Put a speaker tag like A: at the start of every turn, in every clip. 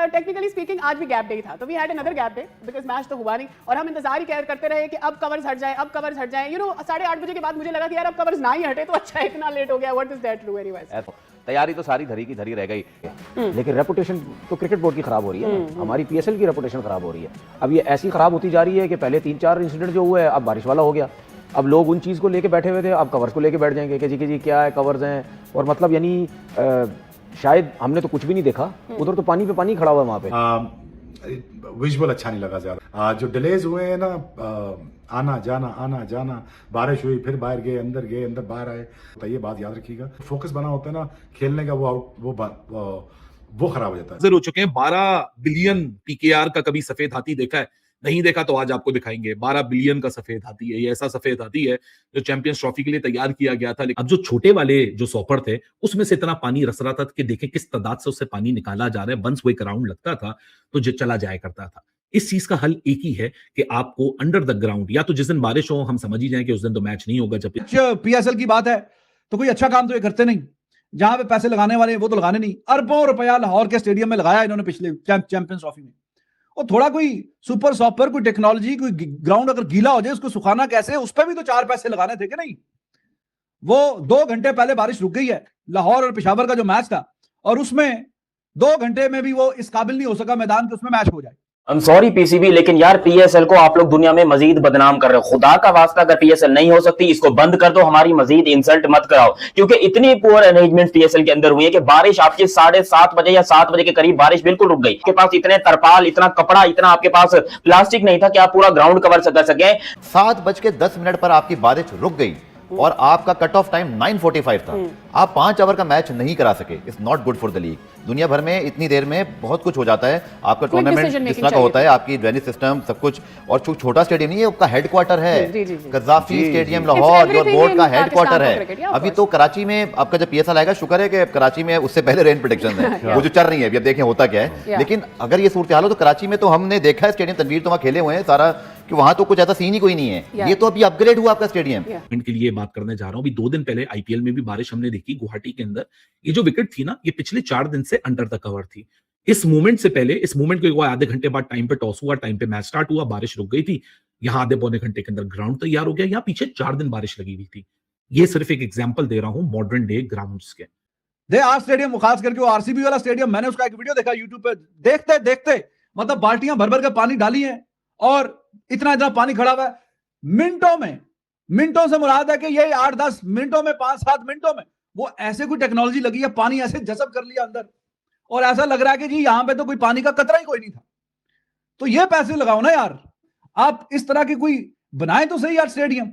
A: Technically speaking आज भी gap day था, तो we had another gap day because match तो हुआ नहीं, और हम इंतजार ही करते रहे कि अब कवर्स हट जाए, अब कवर्स हट जाए। 8:30 बजे के बाद मुझे लगा कि यार अब कवर्स ना ही हटे तो अच्छा, इतना लेट हो गया। What is that true anyways?
B: तैयारी तो सारी धरी की धरी रह गई, लेकिन रेपुटेशन तो क्रिकेट बोर्ड की खराब हो रही है ना, हमारी पीएसएल की रेपुटेशन खराब हो रही है। अब ये ऐसी खराब होती जा रही है कि पहले 3-4 इंसिडेंट जो हुए, अब बारिश वाला हो गया, अब लोग उन चीज़ को लेके बैठे हुए थे, अब कवर्स को लेके बैठ जाएंगे कि जी क्या है, कवर्स हैं। और मतलब यानी शायद हमने तो कुछ भी नहीं देखा, उधर तो पानी पे पानी खड़ा हुआ है वहाँ पे।
C: विजुअल अच्छा नहीं लगा ज्यादा। जो डिलेज हुए हैं ना, आना जाना, बारिश हुई, फिर बाहर गए, अंदर बाहर आए, तो ये बात याद रखिएगा। फोकस बना होता है ना खेलने का, वो खराब हो जाता है।
D: हो चुके हैं 12 बिलियन पीकेआर का कभी सफेद हाथी देखा है? नहीं देखा तो आज आपको दिखाएंगे। 12 बिलियन का सफेद हाथी है, ये ऐसा सफेद हाथी है जो चैंपियंस ट्रॉफी के लिए तैयार किया गया था। लेकिन अब जो छोटे वाले जो सॉपर थे उसमें से इतना पानी रस रहा था कि देखें किस तादाद से उससे पानी निकाला जा रहा है। वंस वो एक राउंड लगता था तो जो चला जाया करता था। इस चीज का हल एक ही है कि आपको अंडर द ग्राउंड, या तो जिस दिन बारिश हो हम समझ ही जाएं कि उस दिन तो मैच नहीं होगा। जब
E: पीएसएल की बात है तो कोई अच्छा काम तो ये करते नहीं, जहां पे पैसे लगाने वाले वो तो लगाने नहीं। अरबों रुपया लाहौर के स्टेडियम में लगाया इन्होंने पिछले चैंपियंस ट्रॉफी में। और थोड़ा कोई सुपर सॉपर, कोई टेक्नोलॉजी, कोई ग्राउंड अगर गीला हो जाए उसको सुखाना कैसे, उस पर भी तो 4 पैसे लगाने थे कि नहीं। वो 2 घंटे पहले बारिश रुक गई है, लाहौर और पेशावर का जो मैच था, और उसमें 2 घंटे में भी वो इस काबिल नहीं हो सका मैदान के उसमें मैच हो जाए।
F: I'm sorry पीसीबी, लेकिन यार पीएसएल को आप लोग दुनिया में मजीद बदनाम कर रहे हो। खुदा का वास्ता, अगर पीएसएल नहीं हो सकती इसको बंद कर दो, हमारी मजीद इंसल्ट मत कराओ, क्योंकि इतनी पुअर अरेंजमेंट पीएसएल के अंदर हुई है कि बारिश आपकी 7:30 बजे या 7 बजे के करीब बारिश बिल्कुल रुक गई। आपके पास इतने तरपाल, इतना कपड़ा, इतना आपके पास प्लास्टिक नहीं था कि आप पूरा ग्राउंड कवर कर सके।
G: 7:10 पर आपकी बारिश रुक गई और आपका कट ऑफ टाइम 9:45 था। आप 5 ओवर का मैच नहीं करा सके। It's not good for the league. दुनिया भर में इतनी देर में बहुत कुछ हो जाता है। आपका टूर्नामेंट जिस तरह का होता है, आपकी ड्रेनेज सिस्टम सब कुछ, और छोटा स्टेडियम नहीं है, आपका हेडक्वार्टर है। कज़ाफी स्टेडियम लाहौर जो बोर्ड का हेडक्वार्टर है। अभी तो कराची में आपका जब पीएसएल आएगा, शुक्र है कि कराची में उससे पहले रेन प्रेडिक्शन है वो जो चल रही है अभी, अब देखें होता क्या है। लेकिन अगर ये सूरत हाल हो तो कराची में तो हमने देखा है स्टेडियम, तनवीर तो वहाँ खेले हुए हैं सारा, कि वहां तो कुछ ऐसा सीन ही कोई नहीं है। ये तो अभी अपग्रेड हुआ आपका स्टेडियम।
D: के लिए बात करने जा रहा हूं। अभी 2 दिन पहले आईपीएल में भी बारिश हमने देखी गुवाहाटी के अंदर। ये जो विकेट थी ना, ये पिछले 4 दिन से अंडर द कवर थी। इस मूवमेंट से पहले, इस मूवमेंट के आधे घंटे बाद टाइम पे टॉस हुआ, टाइम पे मैच स्टार्ट हुआ, बारिश रुक गई थी। यहाँ आधे पौने घंटे के अंदर ग्राउंड तैयार हो गया। यहाँ पीछे 4 दिन बारिश लगी हुई थी। ये सिर्फ एक एग्जाम्पल दे रहा हूं मॉडर्न डे ग्राउंड्स के।
E: दे आर स्टेडियम, खास करके वो आरसीबी वाला स्टेडियम, मैंने उसका एक वीडियो देखा यूट्यूब पे। देखते देखते मतलब बाल्टियां भर भर के पानी डाली है और इतना पानी खड़ा हुआ है। मिनटों से मुराद है कि ये 8-10 मिनटों में, 5-7 मिनटों में वो ऐसे कोई टेक्नोलॉजी लगी है, पानी ऐसे जज़ब कर लिया अंदर, और ऐसा लग रहा है कि जी यहां पे तो कोई पानी का कतरा ही कोई नहीं था। तो ये पैसे लगाओ ना यार, आप इस तरह की कोई बनाए तो सही यार स्टेडियम।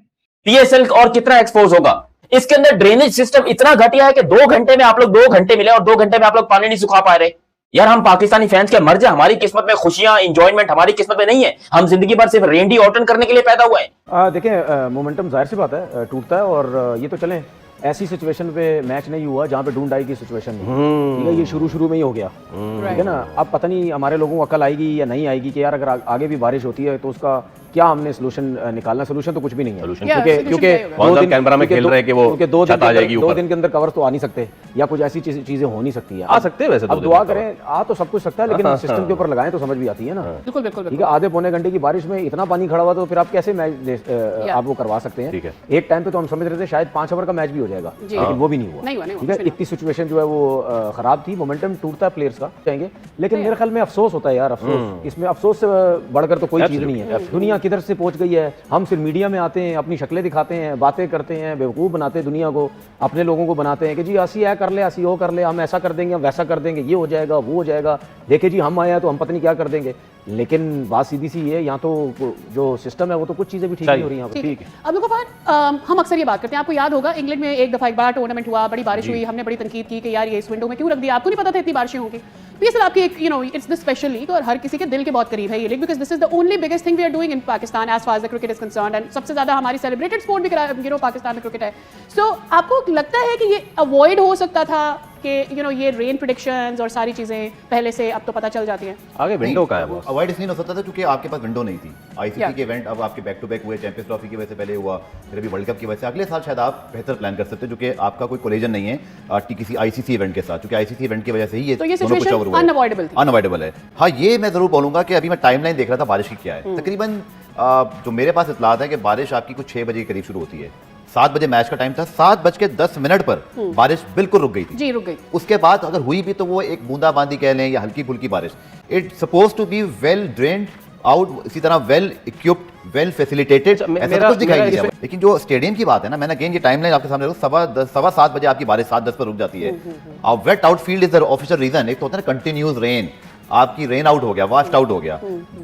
F: पीएसएल और कितना एक्सपोज होगा। इसके अंदर ड्रेनेज सिस्टम इतना घटिया है कि 2 घंटे में आप लोग 2 घंटे मिले और 2 घंटे में आप लोग पानी नहीं सुखा पा रहे। यार हम पाकिस्तानी फैंस के मर जाए, हमारी किस्मत में खुशियां, एंजॉयमेंट हमारी किस्मत में नहीं है। हम जिंदगी भर सिर्फ रेंडी ऑटन करने के लिए पैदा हुए हैं।
B: देखें, मोमेंटम जाहिर सी बात है टूटता है, और ये तो चलें ऐसी सिचुएशन पे मैच नहीं हुआ जहाँ पे ढूंढ डाई की सिचुएशन नहीं, ठीक है, ये शुरू में ही हो गया, ठीक है ना। अब पता नहीं हमारे लोगों को अकल आएगी या नहीं आएगी कि यार अगर आगे भी बारिश होती है तो उसका क्या हमने सोल्यूशन निकालना। सोल्यूशन तो कुछ भी नहीं है, क्योंकि
H: कैमरा में खेल रहे हैं कि वो छत आ जाएगी ऊपर।
B: 2 दिन के अंदर कवर तो आ नहीं सकते, या कुछ ऐसी चीजें हो नहीं सकती है।
H: आ सकते हैं वैसे,
B: अब दुआ करें, आ तो सब कुछ सकता है, लेकिन सिस्टम के ऊपर लगाएं तो समझ भी आती है ना।
A: बिल्कुल,
B: ठीक है, आधे पौने घंटे की बारिश में इतना पानी खड़ा हुआ तो फिर आप कैसे मैच आप वो करवा सकते हैं। एक टाइम पे तो हम समझ रहे थे शायद 5 ओवर का मैच भी हो जाएगा, लेकिन वो भी नहीं हुआ। ठीक है, इतनी सिचुएशन जो है वो खराब थी। मोमेंटम टूटता है प्लेयर्स का, चाहेंगे, लेकिन मेरे ख्याल में अफसोस होता है यार, अफसोस। इसमें अफसोस से बढ़कर तो कोई चीज नहीं है। दुनिया किधर से पहुंच गई है, हम सिर्फ मीडिया में आते हैं, अपनी शक्लें दिखाते हैं, बातें करते हैं, बेवकूफ़ बनाते हैं दुनिया को, अपने लोगों को बनाते हैं कि जी असी ऐ कर ले, असी वो कर ले, हम ऐसा कर देंगे, हम वैसा कर देंगे, ये हो जाएगा, वो हो जाएगा, देखे जी हम आए हैं तो हम पता नहीं क्या कर देंगे। लेकिन बात सीधी सी है, यहाँ तो जो सिस्टम है वो तो कुछ चीज़ें भी ठीक नहीं हो रही हैं।
A: ठीक है, अब देखो हम अक्सर ये बात करते हैं, आपको याद होगा इंग्लैंड में एक दफा एक बार टूर्नामेंट हुआ, बड़ी बारिश हुई, हमने बड़ी तनकीद की कि यार ये इस विंडो में क्यों रख दिया, आपको नहीं पता था इतनी बारिशें होंगी। पीएसएल आपकी एक इट्स द स्पेशल लीग और हर किसी के दिल के बहुत करीब है ये league, because this is the only biggest thing we are doing in Pakistan as far as the cricket is concerned, and सबसे ज्यादा हमारी सेलिब्रेटेड स्पोर्ट भी पाकिस्तान में क्रिकेट है। सो आपको लगता है कि ये अवॉइड हो सकता था कि ये रेन प्रेडिक्शंस और सारी चीजें पहले से अब तो पता चल जाती हैं?
H: आगे विंडो का है वो
G: अवॉइड इसलिए नहीं हो सकता था क्योंकि आपके पास विंडो नहीं थी। आईसीसी के इवेंट अब आपके बैक टू बैक हुए, चैंपियंस ट्रॉफी की वजह से पहले हुआ, फिर अभी वर्ल्ड कप की वजह से अगले साल शायद आप बेहतर प्लान कर सकते हो, क्योंकि आपका कोई कोलिजन नहीं है किसी आईसीसी इवेंट के साथ, क्योंकि आईसीसी इवेंट की वजह से ही ये
A: अनअवॉइडेबल
G: अनअवॉइडेबल है। हाँ, ये मैं जरूर बोलूंगा कि अभी मैं टाइमलाइन देख रहा था बारिश की क्या है। तकरीबन जो मेरे पास इतलात है कि बारिश आपकी कुछ 6 बजे के करीब शुरू होती है। 7 बजे मैच का टाइम था, 7:10 पर बारिश बिल्कुल रुक गई थी
A: जी, रुक गई।
G: उसके बाद अगर हुई भी तो वो एक बूंदाबांदी कह लें या हल्की फुल्की बारिश। It suppose to be well drained out, इसी तरह वेल इक्विप्ड, वेल फैसिलिटेटेड, ऐसा कुछ दिखाई नहीं दिया। लेकिन जो स्टेडियम की बात है ना, मैंने अगेन ये टाइमलाइन आपके सामने रखूं, 7:15 बजे आपकी बारिश 7:10 पर रुक जाती है। अब wet outfield is the official reason. एक तो होता है ना कंटिन्यूस रेन, आपकी रेन आउट हो गया, वास्ट आउट हो गया।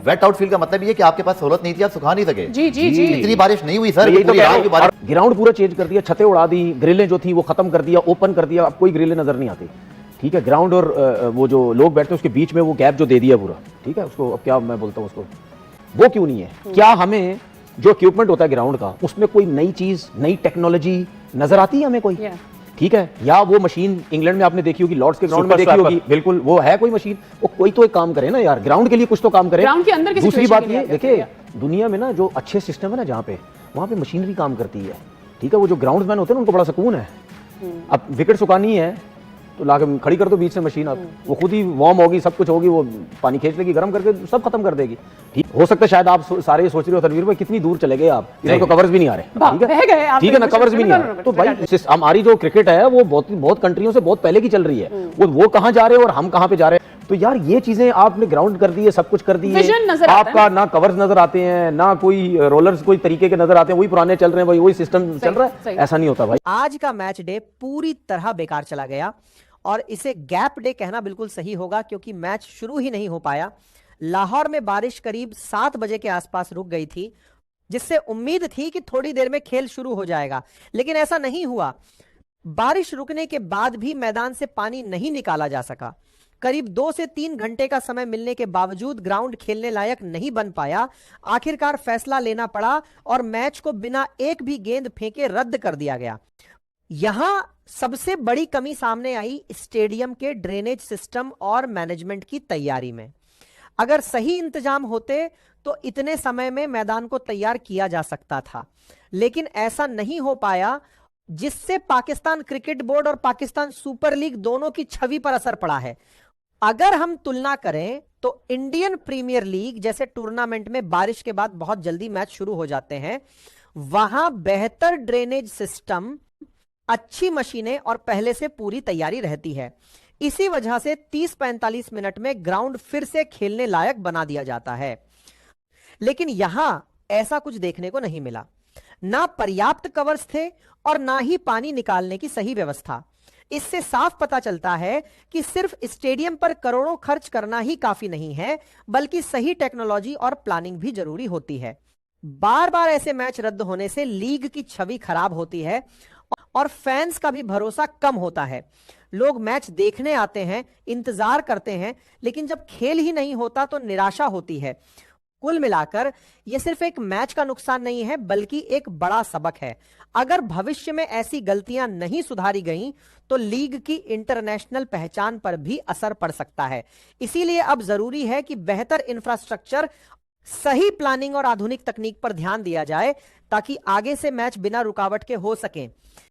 G: वेट आउटफील्ड का मतलब ये कि आपके पास सहूलत नहीं थी, आप सुखा नहीं सके।
A: जी जी जी,
G: इतनी बारिश नहीं हुई सर,
B: यही तो ग्राउंड पूरा चेंज कर दिया, छतें उड़ा दी, ग्रिलें जो थी वो खत्म कर दिया, ओपन कर दिया, अब कोई ग्रिलें नजर नहीं आती। ठीक है, ग्राउंड और वो जो लोग बैठते हैं उसके बीच में वो गैप जो दे दिया पूरा, ठीक है, उसको अब क्या मैं बोलता हूँ उसको, वो क्यों नहीं है? क्या हमें जो इक्विपमेंट होता है ग्राउंड का उसमें कोई नई चीज, नई टेक्नोलॉजी नजर आती है हमें कोई? ठीक है, या वो मशीन इंग्लैंड में आपने देखी होगी, लॉर्ड्स के ग्राउंड में देखी होगी, बिल्कुल वो है कोई मशीन, वो कोई तो एक काम करे ना यार, ग्राउंड के लिए कुछ तो काम करे।
A: ग्राउंड के अंदर की
B: दूसरी बात ये देखिए, दुनिया में ना जो अच्छे सिस्टम है ना जहाँ पे, वहाँ पे मशीनरी काम करती है। ठीक है, वो जो ग्राउंडमैन होते हैं ना उनको बड़ा सुकून है। अब विकेट सुखानी है तो लाके खड़ी कर दो बीच से मशीन, अब वो खुद ही वार्म होगी, सब कुछ होगी, वो पानी खींच लेगी, गर्म करके सब खत्म कर देगी। ठीक हो सकता है शायद आप सारे ये सोच रहे हो तनवीर भाई कितनी दूर चले गए आप, इधर तो कवर्स भी नहीं आ रहे। ठीक है ना, कवर्स भी नहीं आ रहे, तो भाई हमारी जो क्रिकेट है वो बहुत कंट्रियों से बहुत पहले की चल रही है, वो कहाँ जा रहे हैं और हम कहाँ पे जा रहे हैं। तो यार ये चीजें आपने ग्राउंड कर दी है, सब कुछ कर दी है, आपका ना कवर्स नजर आते हैं, ना कोई रोलर्स कोई तरीके के नजर आते हैं, वही पुराने चल रहे हैं, वही सिस्टम चल रहा है, ऐसा नहीं होता भाई।
I: आज का मैच डे पूरी तरह बेकार चला गया और इसे गैप डे कहना बिल्कुल सही होगा, क्योंकि मैच शुरू ही नहीं हो पाया। लाहौर में बारिश करीब 7 बजे के आसपास रुक गई थी, जिससे उम्मीद थी कि थोड़ी देर में खेल शुरू हो जाएगा, लेकिन ऐसा नहीं हुआ। बारिश रुकने के बाद भी मैदान से पानी नहीं निकाला जा सका। करीब 2 से 3 घंटे का समय मिलने के बावजूद ग्राउंड खेलने लायक नहीं बन पाया। आखिरकार फैसला लेना पड़ा और मैच को बिना एक भी गेंद फेंके रद्द कर दिया गया। यहां सबसे बड़ी कमी सामने आई स्टेडियम के ड्रेनेज सिस्टम और मैनेजमेंट की तैयारी में। अगर सही इंतजाम होते तो इतने समय में मैदान को तैयार किया जा सकता था, लेकिन ऐसा नहीं हो पाया, जिससे पाकिस्तान क्रिकेट बोर्ड और पाकिस्तान सुपर लीग दोनों की छवि पर असर पड़ा है। अगर हम तुलना करें तो इंडियन प्रीमियर लीग जैसे टूर्नामेंट में बारिश के बाद बहुत जल्दी मैच शुरू हो जाते हैं, वहां बेहतर ड्रेनेज सिस्टम, अच्छी मशीनें और पहले से पूरी तैयारी रहती है। इसी वजह से 30-45 मिनट में ग्राउंड फिर से खेलने लायक बना दिया जाता है। लेकिन यहां ऐसा कुछ देखने को नहीं मिला। ना पर्याप्त कवर्स थे और ना ही पानी निकालने की सही व्यवस्था। इससे साफ पता चलता है कि सिर्फ स्टेडियम पर करोड़ों खर्च करना ही काफी नहीं है, बल्कि सही टेक्नोलॉजी और प्लानिंग भी जरूरी होती है। बार बार ऐसे मैच रद्द होने से लीग की छवि खराब होती है और फैंस का भी भरोसा कम होता है। लोग मैच देखने आते हैं, इंतजार करते हैं, लेकिन जब खेल ही नहीं होता तो निराशा होती है। कुल मिलाकर यह सिर्फ एक मैच का नुकसान नहीं है, बल्कि एक बड़ा सबक है। अगर भविष्य में ऐसी गलतियां नहीं सुधारी गईं, तो लीग की इंटरनेशनल पहचान पर भी असर पड़ सकता है। इसीलिए अब जरूरी है कि बेहतर इंफ्रास्ट्रक्चर, सही प्लानिंग और आधुनिक तकनीक पर ध्यान दिया जाए, ताकि आगे से मैच बिना रुकावट के हो सकें।